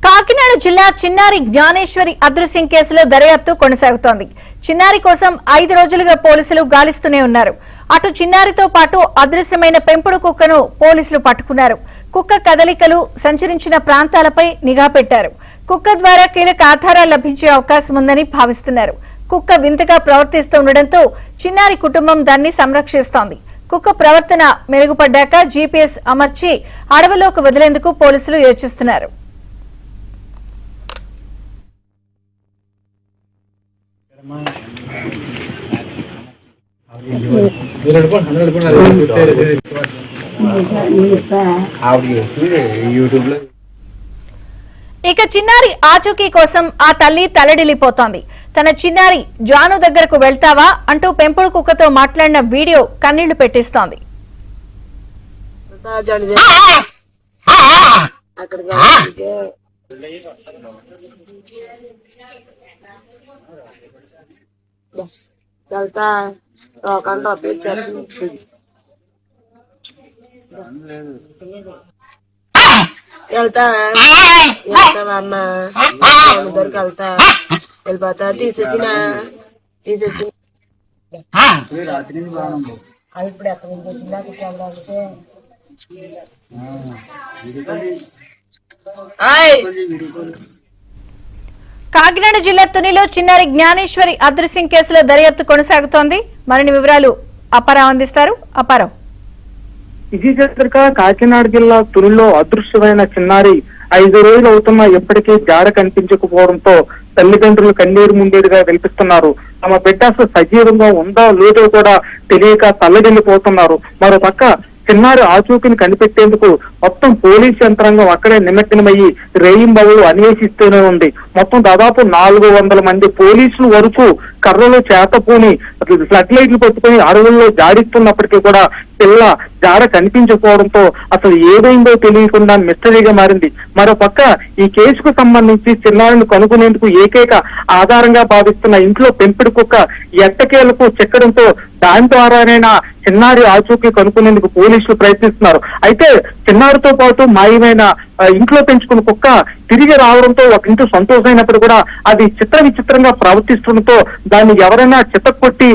కాకినాడ జిల్లా చిన్నారి జ్ఞానేశ్వరి అదృశ్యం కేసులో దర్యాప్తు కొనసాగుతోంది. చిన్నారి కోసం 5 రోజులుగా పోలీసులు గాలిస్తూనే ఉన్నారు. అటు చిన్నారితో పాటు అదృశ్యమైన పెంపుడు కుక్కను పోలీసులు పట్టుకున్నారు. కుక్క కదలికలు సంచరించిన ప్రాంతాలపై నిఘా పెట్టారు. కుక్క ద్వారా కీలక ఆధారాలు లభించే అవకాశం ఉందని భావిస్తున్నారు. కుక్క వింతగా ప్రవర్తిస్తుండటంతో చిన్నారి కుటుంబం దాన్ని సంరక్షిస్తోంది. కుక్క ప్రవర్తన మెరుగుపడ్డాక జీపీఎస్ అమర్చి అడవిలోకి వదిలేందుకు పోలీసులు యోచిస్తున్నారు. ఇక చిన్నారి ఆచూకీ కోసం ఆ తల్లి తలడిల్లిపోతోంది. తన చిన్నారి జాను దగ్గరకు వెళ్తావా అంటూ పెంపుడు కుక్కతో మాట్లాడిన వీడియో కన్నీళ్లు పెట్టిస్తోంది. అమ్మ దగ్గరికి వెళ్తా వెళ్ళిపోతా తీసేసిన అది ఇప్పుడు ఎక్కడి నుంచి వచ్చిందా కాకినాడ జిల్లా తునిలో చిన్నారి జ్ఞానేశ్వరి అదృశ్యం కేసులో దర్యాప్తు కొనసాగుతోంది. మరిన్ని వివరాలు అప్పారావు అందిస్తారు. అప్పారావు. విజయచంద్రిక కాకినాడ జిల్లా తునిలో అదృశ్యమైన చిన్నారి 5 రోజులు అవుతున్నా ఎప్పటికీ జాడ కనిపించకపోవడంతో తల్లిదండ్రులు కన్నీరు ముండేడుగా వినిపిస్తున్నారు. తమ బిడ్డ అసలు సజీవంగా ఉందో లేదో కూడా తెలియక తల్లడిల్లిపోతున్నారు. మరో పక్క చిన్నారి ఆచూకీని కనిపెట్టేందుకు మొత్తం పోలీస్ యంత్రాంగం అక్కడే నిమగ్నమయ్యి రేయింబవులు అన్వేషిస్తూనే ఉంది. మొత్తం దాదాపు 400 మంది పోలీసులు వరకు కర్రలు చేతపూని ఫ్లడ్ లైట్లు పట్టుకుని అడవుల్లో జాడిస్తున్నప్పటికీ కూడా పిల్ల జాడ కనిపించకపోవడంతో అసలు ఏదైందో తెలియకుండా మిస్టరీగా మారింది. మరో పక్క ఈ కేసుకు సంబంధించి చిన్నారిని కనుగొనేందుకు ఏకైక ఆధారంగా భావిస్తున్న ఇంట్లో పెంపుడు కుక్క ఎట్టకేలకు చెక్కడంతో దాని ద్వారానైనా చిన్నారి ఆచూకీ కనుక్కునేందుకు పోలీసులు ప్రయత్నిస్తున్నారు. అయితే చిన్నారితో పాటు మాయమైన ఇంట్లో పెంచుకున్న కుక్క తిరిగి రావడంతో ఒక ఇంటి సంతోషమైనప్పుడు కూడా అది విచిత్రంగా ప్రవర్తిస్తుండటంతో దాన్ని ఎవరైనా చిత్తకొట్టి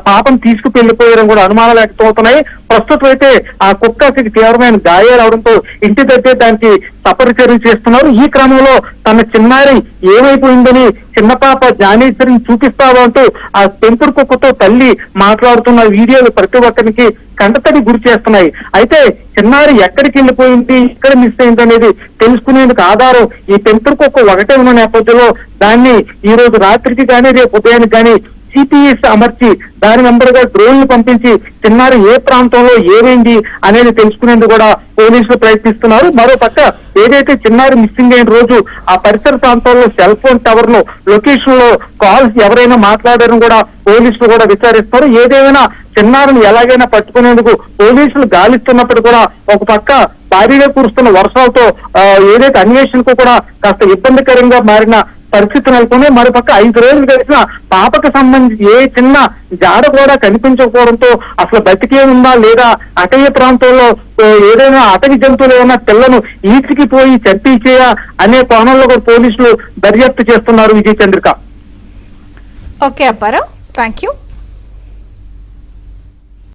పాపం తీసుకుపెళ్లిపోయారని కూడా అనుమానాలు లేకపోతున్నాయి. ప్రస్తుతం అయితే ఆ కుక్కకి తీవ్రమైన గాయాలు అవడంతో ఇంటి దగ్గర దానికి సపరి చర్యలు చేస్తున్నారు. ఈ క్రమంలో తన చిన్నారి ఏమైపోయిందని చిన్న పాప జ్ఞానేశ్వరిని చూపిస్తావా అంటూ ఆ పెంపుడు కుక్కతో తల్లి మాట్లాడుతున్న వీడియోలు ప్రతి ఒక్కరికి కంటతడి గురి చేస్తున్నాయి. అయితే చిన్నారి ఎక్కడికి వెళ్ళిపోయింది, ఎక్కడ మిస్ అయింది అనేది తెలుసుకునేందుకు ఆధారం ఈ పెంపుడు కుక్క ఒకటే ఉన్న నేపథ్యంలో దాన్ని ఈ రోజు రాత్రికి కానీ రేపు ఉదయానికి కానీ సిపిఎస్ అమర్చి దాని నంబర్గా డ్రోన్లు పంపించి చిన్నారి ఏ ప్రాంతంలో ఏమైంది అనేది తెలుసుకునేందుకు కూడా పోలీసులు ప్రయత్నిస్తున్నారు. మరో పక్క ఏదైతే చిన్నారి మిస్సింగ్ అయిన రోజు ఆ పరిసర ప్రాంతాల్లో సెల్ ఫోన్ టవర్ లో లొకేషన్ లో కాల్స్ ఎవరైనా మాట్లాడారని కూడా పోలీసులు కూడా విచారిస్తారు. ఏదేమైనా చిన్నారిని ఎలాగైనా పట్టుకునేందుకు పోలీసులు గాలిస్తున్నప్పుడు కూడా ఒక పక్క భారీగా కురుస్తున్న వర్షాలతో ఏదైతే అన్వేషణకు కూడా కాస్త ఇబ్బందికరంగా మారిన పరిస్థితి నెలకొని మరోపక్క 5 రోజులు గడిచిన పాపకు సంబంధించి ఏ చిన్న జాడ కూడా కనిపించకపోవడంతో అసలు బతికే ఉందా లేదా అటవీ ప్రాంతంలో ఏదైనా అటవీ జంతువులు ఏమైనా పిల్లను ఈడ్చికిపోయి చంపించేయా అనే కోణంలో కూడా పోలీసులు దర్యాప్తు చేస్తున్నారు. Vijayachandrika. Okay Apparao, thank you.